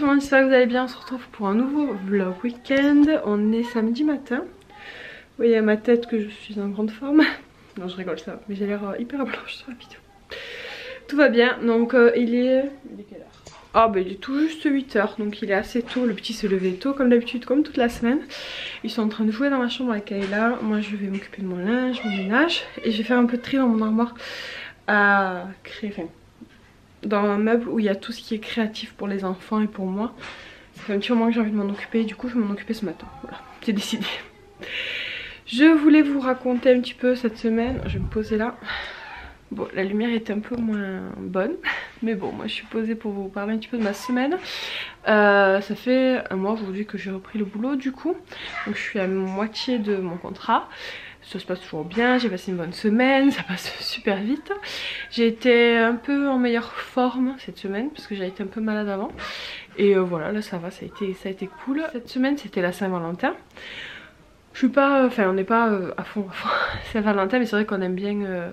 monde, j'espère que vous allez bien. On se retrouve pour un nouveau vlog week-end. On est samedi matin. Vous voyez à ma tête que je suis en grande forme. Non, je rigole, ça va, mais j'ai l'air hyper blanche sur la vidéo. Tout va bien, donc il est quelle heure? Ah bah il est tout juste 8 h, donc il est assez tôt. Le petit s'est levé tôt comme d'habitude, comme toute la semaine. Ils sont en train de jouer dans ma chambre avec Kayla. Moi je vais m'occuper de mon linge, mon ménage. Et je vais faire un peu de tri dans mon armoire à créer, enfin, dans un meuble où il y a tout ce qui est créatif pour les enfants et pour moi. Ça fait un petit moment que j'ai envie de m'en occuper, du coup je vais m'en occuper ce matin. Voilà, c'est décidé. Je voulais vous raconter un petit peu cette semaine. Je vais me poser là. Bon, la lumière est un peu moins bonne, mais bon, moi je suis posée pour vous parler un petit peu de ma semaine. Ça fait un mois aujourd'hui que j'ai repris le boulot du coup, donc je suis à moitié de mon contrat. Ça se passe toujours bien, j'ai passé une bonne semaine, ça passe super vite. J'ai été un peu en meilleure forme cette semaine parce que j'ai été un peu malade avant. Et voilà, là ça va, ça a été cool. Cette semaine c'était la Saint-Valentin. Je suis pas, enfin on n'est pas à fond Saint-Valentin, mais c'est vrai qu'on aime bien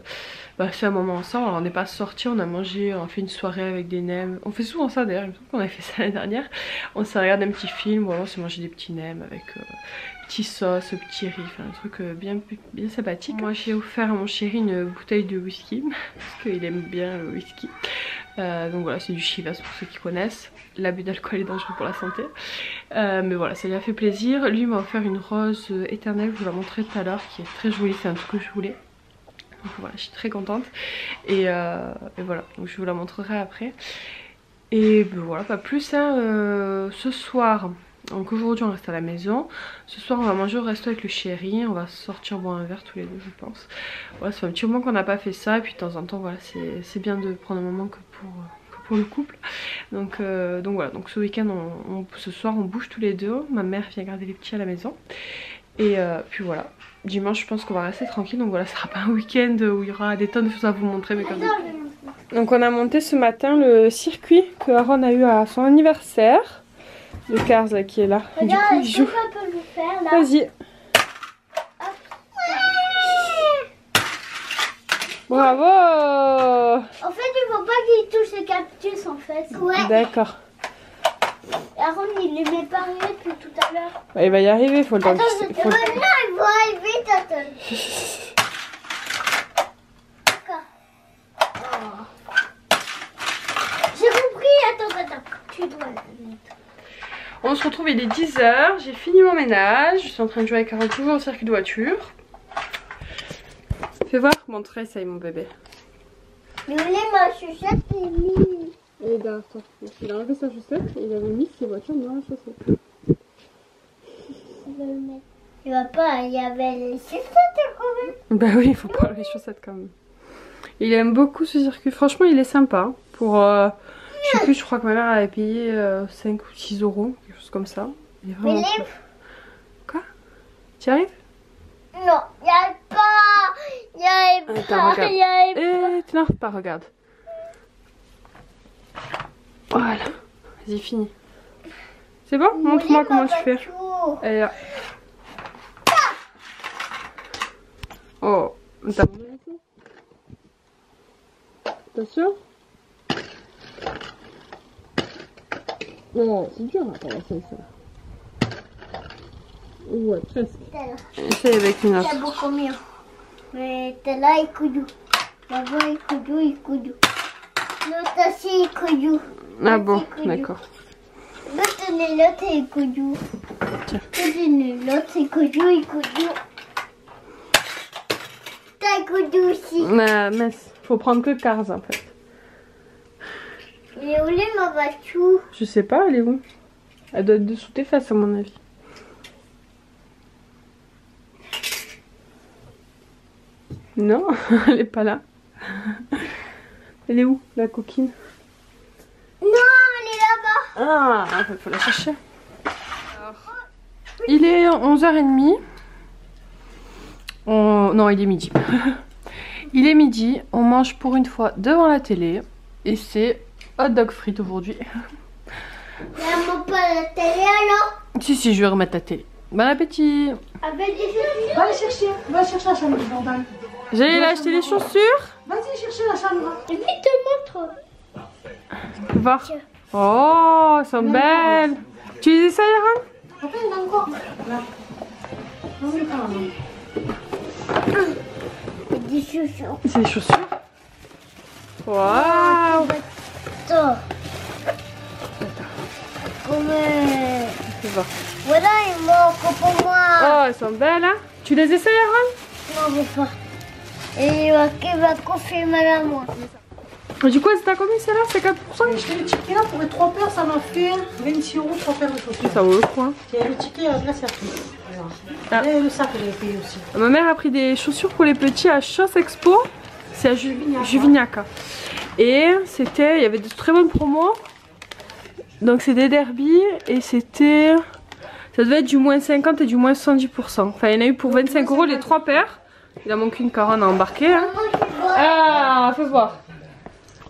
c'est un moment ensemble. Alors on n'est pas sortis, on a mangé, on a fait une soirée avec des nems. On fait souvent ça d'ailleurs, il me semble qu'on a fait ça l'année dernière. On s'est regardé un petit film, voilà, on s'est mangé des petits nems avec petits sauces, petits riz, enfin un truc bien sympathique. Moi j'ai offert à mon chéri une bouteille de whisky, parce qu'il aime bien le whisky. Donc voilà, c'est du Chivas pour ceux qui connaissent. L'abus d'alcool est dangereux pour la santé. Mais voilà, ça lui a fait plaisir. Lui m'a offert une rose éternelle, je vous la montrerai tout à l'heure, qui est très jolie, c'est un truc que je voulais. Donc voilà, je suis très contente. Et voilà, donc je vous la montrerai après. Et ben voilà, pas plus hein, ce soir. Donc aujourd'hui on reste à la maison. Ce soir on va manger au resto avec le chéri. On va sortir boire un verre tous les deux je pense. Voilà, ça fait un petit moment qu'on n'a pas fait ça. Et puis de temps en temps voilà, c'est bien de prendre un moment que pour le couple. Donc voilà, donc ce week-end ce soir on bouge tous les deux. Ma mère vient garder les petits à la maison. Et puis voilà, dimanche je pense qu'on va rester tranquille. Donc voilà, ce sera pas un week-end où il y aura des tonnes de choses à vous montrer, mais comme donc on a monté ce matin le circuit que Aaron a eu à son anniversaire. Le Cars là, qui est là. Regarde, du coup il joue. Vas-y. Bravo. En fait il faut pas qu'il touche le cactus en fait. Ouais. D'accord. Aaron il les met pas arrivé depuis tout à l'heure. Bah, il va y arriver, faut le temps. Attends, non, il va arriver, attends. D'accord. J'ai compris, attends. Tu dois le mettre. On se retrouve, il est 10 h, j'ai fini mon ménage, je suis en train de jouer avec Aaron toujours au circuit de voiture. Fais voir, montre ça y est mon bébé. Mais où est ma chaussette est mise? Et derrière toi. Il a enlevé sa chaussette et il avait mis ses voitures dans la chaussette. Il va pas, il y avait les chaussettes quand même. Bah oui, il faut pas les chaussettes quand même. Il aime beaucoup ce circuit, franchement il est sympa. Pour, je sais plus, je crois que ma mère avait payé 5 ou 6 €, quelque chose comme ça. Il est vraiment cool. Quoi? Tu y arrives? Non, il n'y a pas. Il n'y a pas. Il y a pas. Non, pas, regarde. Voilà, vas-y, fini. C'est bon? Montre-moi comment tu fais. Elle est là. Oh, t'as sûr? Oh, c'est dur à passer ça. Ouais, presque. Essaye avec une autre. C'est beaucoup mieux. Mais t'es là, il coudou. Là-bas, il coudou. L'autre aussi, il coudou. Ah bon, d'accord. L'autre, il coudou. Tiens. L'autre, il coudou. T'as coudou aussi. Mais faut prendre que Cars en fait. Il est où ma voiture? Je sais pas, elle est où? Elle doit être dessous tes fesses à mon avis. Non, elle est pas là. Elle est où la coquine? Non, elle est là-bas. Ah, il faut la chercher. Alors, il est 11 h 30. Non, il est midi. Il est midi, on mange pour une fois devant la télé. Et c'est hot dog frites aujourd'hui. Maman, pas la télé alors? Si, je vais remettre la télé. Bon appétit. Va chercher la chambre, bordel. J'allais aller acheter les chaussures. Vas-y chercher la chambre. Vite, te montre. Voir. Oh, elles sont belles. Tu les essayes, Aaron? Attends, il y en a encore. Là. Non, mais pas, non. Des chaussures. C'est des chaussures. Waouh. Ça. Comme... Fais voir. Voilà, il manque pour moi. Oh, elles sont belles, hein? Tu les essayes, Aaron? Non, je veux pas. Et il va confirmer à moi. Du coup, c'est à combien celle-là? C'est 4%? J'ai acheté le ticket là pour les 3 paires, ça m'a fait 26 €, 3 paires de chaussures. Ça vaut le coup, hein? Et le ticket, là, c'est pris. Ah. Et le sac, j'avais payé aussi. Ma mère a pris des chaussures pour les petits à Chausse Expo. C'est à Juvignac. Et c'était, il y avait de très bonnes promos. Donc c'est des derbies et c'était, ça devait être du moins 50 et du moins 70%. Enfin, il y en a eu pour 25 € les 3 paires. Il en manque une Caron à embarquer. Hein. Ah, fais voir.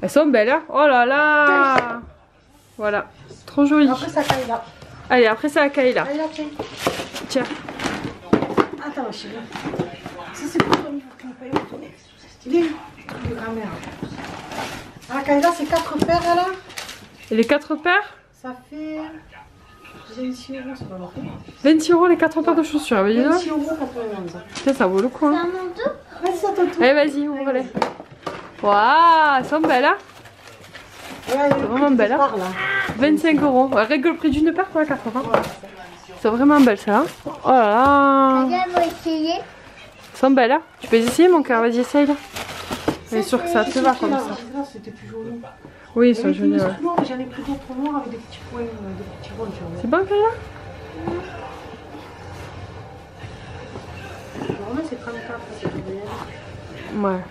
Elles sont belles, hein. Oh là là. Voilà, trop joli. Après, ça caille là. Allez, après c'est à Kayla. Allez, là, tiens. Tiens. Attends, chérie. Ça, c'est pour toi, il faut que tu me payes le tourner. C'est stylé. De grand-mère. Ah, Kayla, c'est 4 paires là. Et les 4 paires? Ça fait 26 €, c'est pas mal. 26 € les 4 paires de chaussures. 26 € 91. Tiens, ça vaut le coup. Hein. Vas-y, ça te Allez, vas-y, ouvre-les. Waouh, elles sont belles, hein. Ouais, C'est vraiment belle, hein. 25 €. Elle règle le prix d'une paire pour la 4 paires. C'est vraiment belle, ça. Hein. Oh là là. Regarde, on va essayer. Elles sont belles, hein. Tu peux les essayer, mon cœur. Vas-y, essaye, là. Je suis sûre que ça te va comme ça. Là, c'était plus joli. Oui, ils sont jolis, ouais. J'en ai pris d'autres noirs avec des petits points, des petits ronds. C'est bon, Kayla? Normalement, c'est 34, c'est réel. Ouais.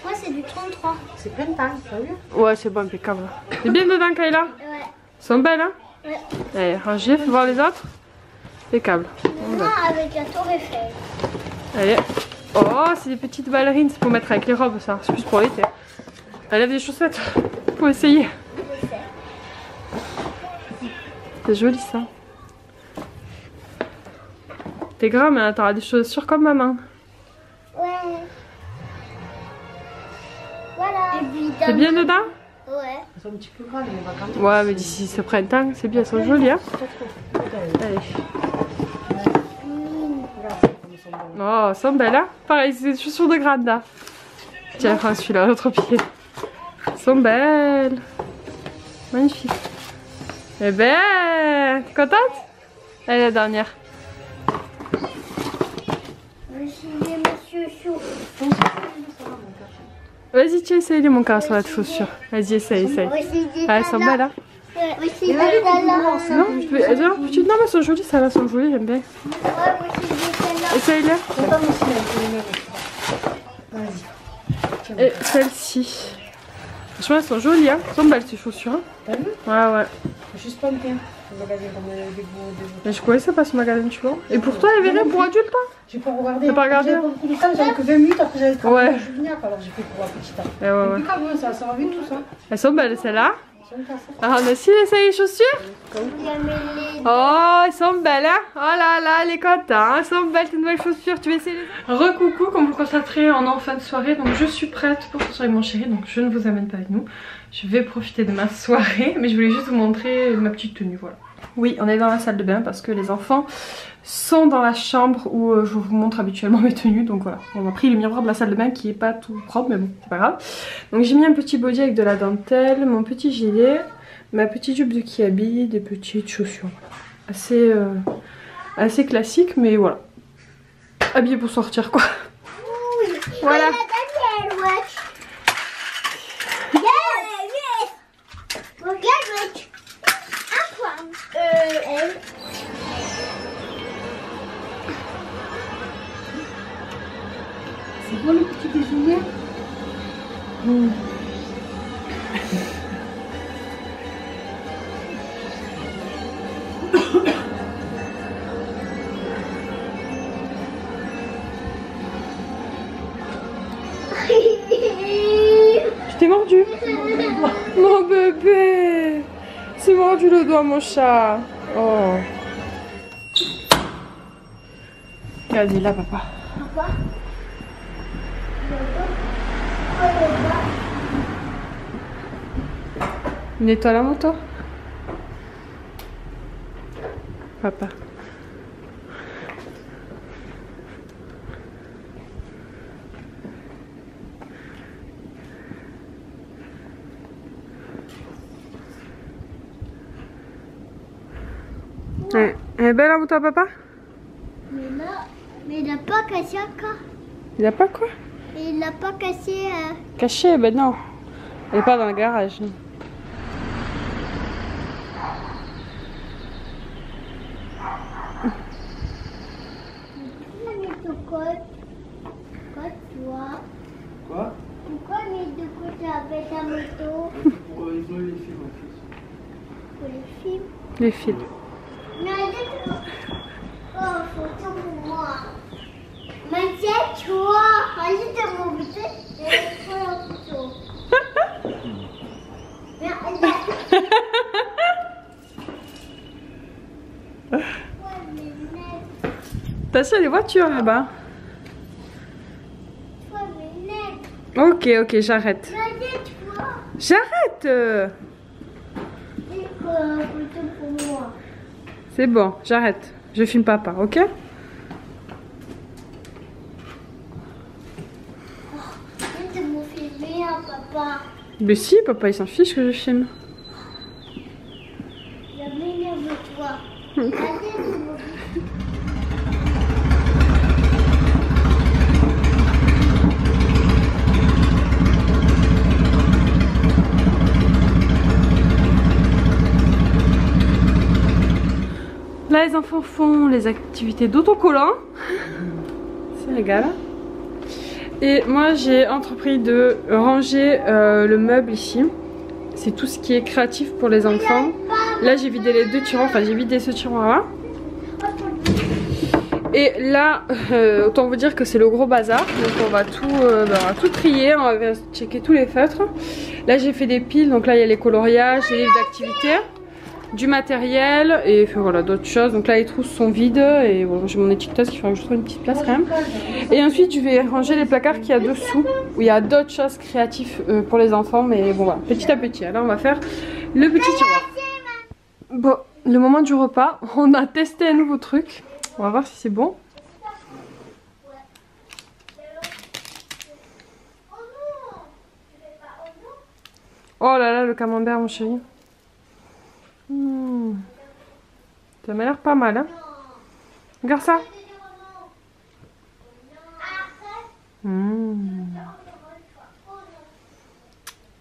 Moi, c'est du 33. C'est plein de taille, t'as vu? Ouais, c'est bon, impeccable. C'est bien dedans, Kayla? Ouais. Elles sont belles, hein. Ouais. Allez, rangez, fais voir les autres. Impeccable. Moi, avec la tour Eiffel. Allez. Oh, c'est des petites ballerines, c'est pour mettre avec les robes, ça. C'est plus pour l'été. Elle lève des chaussettes. Faut essayer. C'est joli, ça. T'es grand, mais t'auras des chaussures comme maman. Ouais. Voilà. C'est bien dedans? Ouais. Elles sont un petit peu grandes, mais on va quand même. Ouais, mais d'ici ce printemps, c'est bien, elles sont jolies, hein. Allez. Oh, elles sont belles, hein. Pareil, c'est des chaussures de grande, là. Tiens, prends celui-là, l'autre pied. Elles sont belles. Magnifique. Eh ben, t'es contente? Allez, la dernière. Monsieur Chou. Vas-y, tiens, essaye mon cœur sur la chaussure. Vas-y, essaye, essaye. Ah, elles sont belles, hein. Aussi Et là, les petites là. blancs, ça, Non, que je tu peux peux... essayer. non, petites, non, mais elles sont jolies, ça, elles sont jolies, j'aime bien. Ouais, aussi Essaye-les. Attends, aussi, vas-y. Et celle-ci. Franchement, elles sont jolies, hein. Elles sont belles, ces chaussures. Hein. T'as vu? Ouais, ouais. Juste pas bien. Le magasin comme des beaux. Mais je connaissais pas ce magasin, tu vois. Et pour toi, il y avait rien pour adultes, hein? J'ai pas regardé. T'as pas regardé? J'avais pas beaucoup de temps, j'avais que 20 minutes, après j'avais travaillé Ouais. à Juvignac, alors j'ai fait pour la petite heure. Ouais, ouais, ouais. Impeccable, ça va vite tout ça. Elles sont belles, celles-là. C'est une classe. Alors, on a aussi essayé les chaussures. Oh, elles sont belles, hein. Oh là là, elle est contente, hein. Elles sont belles, tes nouvelles chaussures. Tu veux essayer les autres? Recoucou, comme vous le constaterez, on est en fin de soirée. Donc, je suis prête pour sortir avec mon chéri. Donc, je ne vous amène pas avec nous. Je vais profiter de ma soirée. Mais je voulais juste vous montrer ma petite tenue, voilà. Oui, on est dans la salle de bain parce que les enfants sont dans la chambre où je vous montre habituellement mes tenues. Donc voilà, on a pris le miroir de la salle de bain qui est pas tout propre, mais bon, c'est pas grave. Donc j'ai mis un petit body avec de la dentelle, mon petit gilet, ma petite jupe de Kiabi, des petites chaussures. Assez classique, mais voilà. Habillée pour sortir, quoi. Voilà. C'est bon le petit déjeuner? Je t'ai mordu. Mon bébé. C'est mordu le doigt, mon chat. Oh. Regarde, il est là, papa. Nettoie la moto. papa. Ouais. Elle est belle la moto à papa? Mais là, mais il n'a pas cassé encore. Il a pas quoi? Il n'a pas cassé. Caché? Ben non. Elle est pas dans le garage. Non. Pourquoi mis de côté? Quoi toi? Quoi? Pourquoi mis de côté avec ta moto? Pour isoler les films en plus. Pour les films. Les fils. Mais allez, oh, photo pour moi. Mais tiens, tu vois, allez de mon but, et prends la photo. Mais allez. Ouais, mais mec. Attention les voitures là-bas. Ouais, mais mec. Ok, j'arrête. Mais allez, tu vois. J'arrête. Et prends la photo pour moi. C'est bon, j'arrête. Je filme papa, ok? Arrête de me filmer, hein, papa. Mais si, papa il s'en fiche que je filme. Je m'énerve de toi. Allez de me Là les enfants font les activités d'autocollant. C'est régal. Et moi j'ai entrepris de ranger le meuble ici. C'est tout ce qui est créatif pour les enfants. Là j'ai vidé les 2 tiroirs, enfin j'ai vidé ce tiroir là. Et là, autant vous dire que c'est le gros bazar. Donc on va tout trier, on va checker tous les feutres. Là j'ai fait des piles, donc là il y a les coloriages, les livres d'activité, du matériel et enfin, voilà, d'autres choses. Donc là les trousses sont vides et voilà, j'ai mon étiquetage qui fera que je trouve une petite place quand même. Et ensuite je vais ranger les placards qu'il y a dessous où il y a d'autres choses créatives pour les enfants. Mais bon voilà, petit à petit. Alors on va faire le petit tiroir. Bon, le moment du repas, on a testé un nouveau truc. On va voir si c'est bon. Oh là là, le camembert mon chéri. Ça m'a l'air pas mal hein. Regarde ça.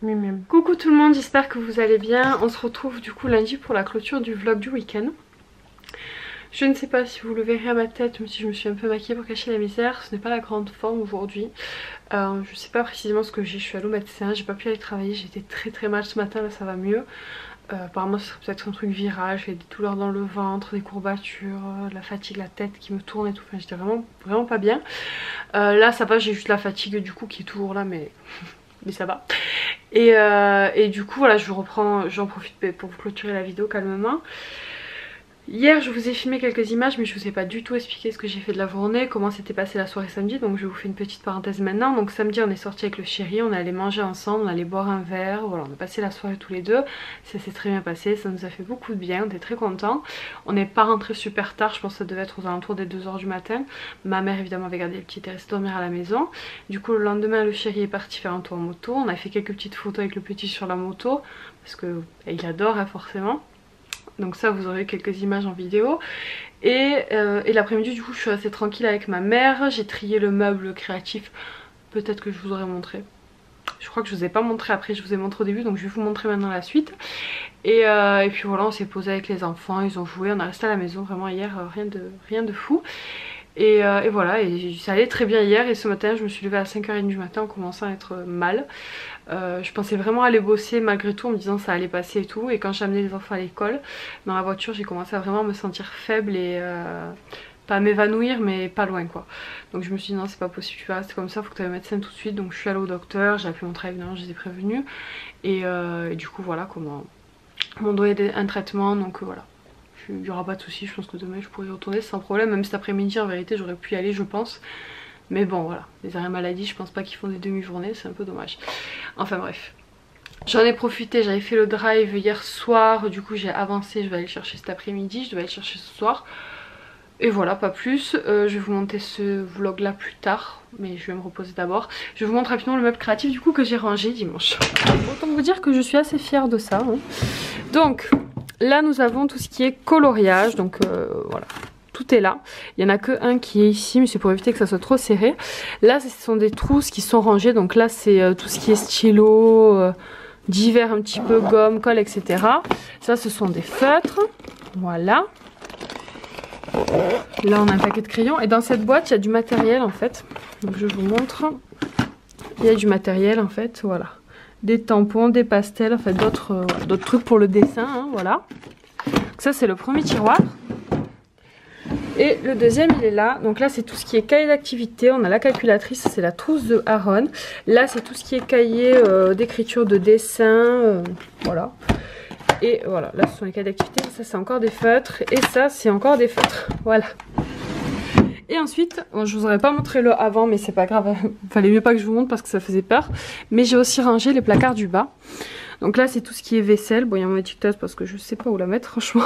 Miam. Coucou tout le monde, j'espère que vous allez bien. On se retrouve du coup lundi pour la clôture du vlog du week-end. Je ne sais pas si vous le verrez à ma tête, même si je me suis un peu maquillée pour cacher la misère. Ce n'est pas la grande forme aujourd'hui. Je ne sais pas précisément ce que j'ai. Je suis allée au médecin, j'ai pas pu aller travailler. J'étais très mal ce matin, là ça va mieux. Apparemment ce serait peut-être un truc viral. J'ai des douleurs dans le ventre, des courbatures, la fatigue, la tête qui me tourne et tout. Enfin j'étais vraiment pas bien. Là ça va, j'ai juste la fatigue du coup qui est toujours là mais... mais ça va. Et du coup voilà, j'en profite pour vous clôturer la vidéo calmement. Hier je vous ai filmé quelques images mais je vous ai pas du tout expliqué ce que j'ai fait de la journée, comment s'était passée la soirée samedi, donc je vous fais une petite parenthèse maintenant. Donc samedi on est sorti avec le chéri, on est allé manger ensemble, on allait boire un verre, voilà, on a passé la soirée tous les deux, ça s'est très bien passé, ça nous a fait beaucoup de bien, on était très contents. On n'est pas rentré super tard, je pense que ça devait être aux alentours des 2 h du matin. Ma mère évidemment avait gardé le petit et resté dormir à la maison. Du coup le lendemain le chéri est parti faire un tour en moto, on a fait quelques petites photos avec le petit sur la moto parce qu'il adore hein, forcément. Donc ça vous aurez quelques images en vidéo. Et l'après-midi du coup je suis assez tranquille avec ma mère. J'ai trié le meuble créatif. Peut-être que je vous aurais montré. Je crois que je vous ai pas montré après, je vous ai montré au début. Donc je vais vous montrer maintenant la suite. Et puis voilà, on s'est posé avec les enfants, ils ont joué. On a resté à la maison vraiment hier, rien de fou. Et voilà, et ça allait très bien hier. Et ce matin je me suis levée à 5 h 30 du matin en commençant à être mal. Je pensais vraiment aller bosser malgré tout en me disant ça allait passer et tout. Et quand j'ai amené les enfants à l'école, dans la voiture j'ai commencé à vraiment me sentir faible et pas m'évanouir mais pas loin quoi. Donc je me suis dit non c'est pas possible, tu vas rester comme ça, faut que tu ailles au médecin tout de suite. Donc je suis allée au docteur, j'ai appelé mon travail évidemment, je les ai prévenus. Et du coup voilà comment m'ont donné un traitement donc voilà. Il n'y aura pas de soucis, je pense que demain je pourrai y retourner sans problème. Même cet après-midi en vérité j'aurais pu y aller je pense. Mais bon voilà, les arrêts maladie je pense pas qu'ils font des demi-journées, c'est un peu dommage. Enfin bref. J'en ai profité, j'avais fait le drive hier soir, du coup j'ai avancé, je vais aller le chercher cet après-midi, je devais aller le chercher ce soir. Et voilà, pas plus. Je vais vous monter ce vlog là plus tard, mais je vais me reposer d'abord. Je vous montre rapidement le meuble créatif du coup que j'ai rangé dimanche. Autant vous dire que je suis assez fière de ça. Hein. Donc là nous avons tout ce qui est coloriage, donc voilà. Tout est là, il n'y en a que un qui est ici mais c'est pour éviter que ça soit trop serré. Là ce sont des trousses qui sont rangées, donc là c'est tout ce qui est stylo, divers un petit peu, gomme, colle, etc. Ça ce sont des feutres, voilà. Là on a un paquet de crayons et dans cette boîte il y a du matériel en fait. Donc je vous montre, il y a du matériel en fait, voilà. Des tampons, des pastels, en fait d'autres trucs pour le dessin, hein, voilà. Donc ça c'est le premier tiroir. Et le deuxième il est là, donc là c'est tout ce qui est cahier d'activité, on a la calculatrice, c'est la trousse de Aaron. Là c'est tout ce qui est cahier d'écriture, de dessin, voilà. Et voilà, là ce sont les cahiers d'activité, ça c'est encore des feutres, et ça c'est encore des feutres, voilà. Et ensuite, bon, je vous aurais pas montré le avant mais c'est pas grave, fallait mieux pas que je vous montre parce que ça faisait peur. Mais j'ai aussi rangé les placards du bas. Donc là c'est tout ce qui est vaisselle, bon il y a mon étiquetage parce que je sais pas où la mettre franchement.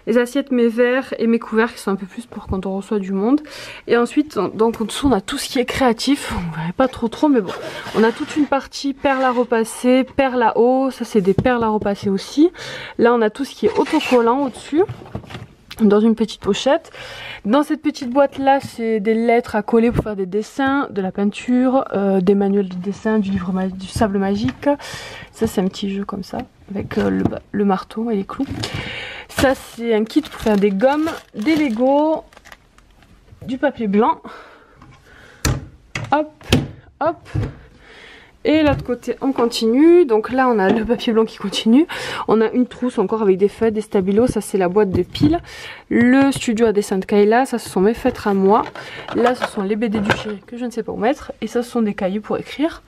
Les assiettes, mes verres et mes couverts qui sont un peu plus pour quand on reçoit du monde. Et ensuite donc en dessous on a tout ce qui est créatif, on verrait pas trop mais bon. On a toute une partie perles à repasser, perles à eau, ça c'est des perles à repasser aussi. Là on a tout ce qui est autocollant au dessus, dans une petite pochette. Dans cette petite boîte là c'est des lettres à coller pour faire des dessins, de la peinture, des manuels de dessin, du livre du sable magique. Ça c'est un petit jeu comme ça avec le marteau et les clous. Ça c'est un kit pour faire des gommes, des Lego, du papier blanc. Hop, hop. Et l'autre côté on continue, donc là on a le papier blanc qui continue, on a une trousse encore avec des feutres, des stabilos, ça c'est la boîte de piles, le studio à dessin de Kayla, ça ce sont mes feutres à moi, là ce sont les BD du chéri que je ne sais pas où mettre, et ça ce sont des cahiers pour écrire.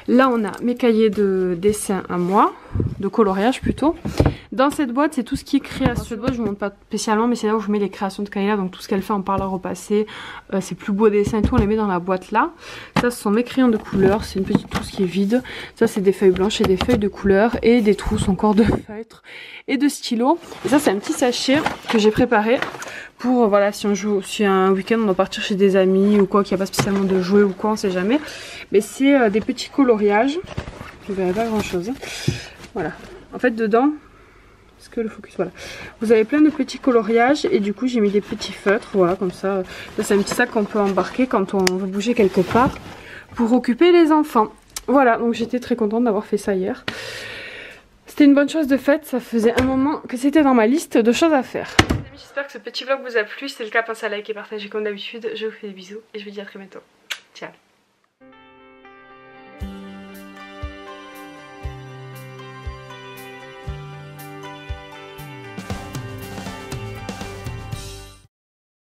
Là on a mes cahiers de dessin à moi, de coloriage plutôt. Dans cette boîte c'est tout ce qui est création. Cette boîte je ne vous montre pas spécialement mais c'est là où je mets les créations de Kayla, donc tout ce qu'elle fait en parlant repassé, ses plus beaux dessins et tout on les met dans la boîte là. Ça ce sont mes crayons de couleur, c'est une petite trousse qui est vide. Ça c'est des feuilles blanches et des feuilles de couleur et des trousses encore de feutres et de stylos. Et ça c'est un petit sachet que j'ai préparé pour voilà si on joue, si un week-end on doit partir chez des amis ou quoi, qu'il n'y a pas spécialement de jouets ou quoi, on sait jamais. Mais c'est des petits coloriages. Vous verrez pas grand chose. Voilà. En fait dedans, est-ce que le focus, voilà. Vous avez plein de petits coloriages et du coup j'ai mis des petits feutres, voilà comme ça. Ça c'est un petit sac qu'on peut embarquer quand on veut bouger quelque part pour occuper les enfants. Voilà, donc j'étais très contente d'avoir fait ça hier. C'était une bonne chose de fait, ça faisait un moment que c'était dans ma liste de choses à faire. J'espère que ce petit vlog vous a plu, si c'est le cas pensez à liker et partager comme d'habitude. Je vous fais des bisous et je vous dis à très bientôt.